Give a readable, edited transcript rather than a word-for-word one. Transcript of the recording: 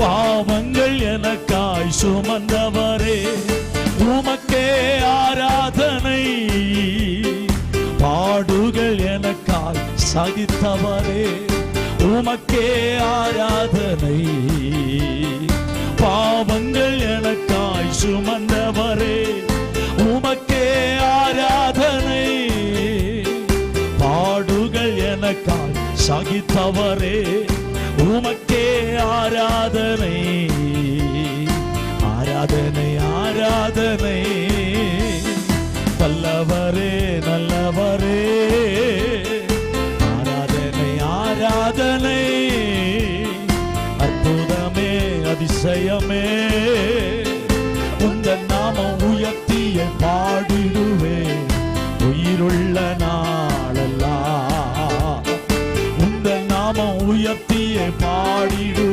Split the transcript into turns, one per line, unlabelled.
பாவங்கள் எனக்காய் சுமந்தவரே உமக்கே ஆராதனை. பாடுகள் எனக்காய் சகித்தவரே உமக்கே ஆராதனை. பாவங்கள் எனக்காய் சுமந்தவரே உமக்கே ஆராதனை. பாடுகள் எனக்காய் சகித்தவரே உமக்கே ஆராதனை. ஆராதனை ஆராதனை. நல்லவரே நல்லவரே. ஆராதனை ஆராதனை. அற்புதமே அதிசயமே உந்தன் நாமம் உயர்த்திய பாடிடுவே உயிருள்ள நாளெல்லாம். உந்தன் நாமம் உயர்த்திய பாடிடுவே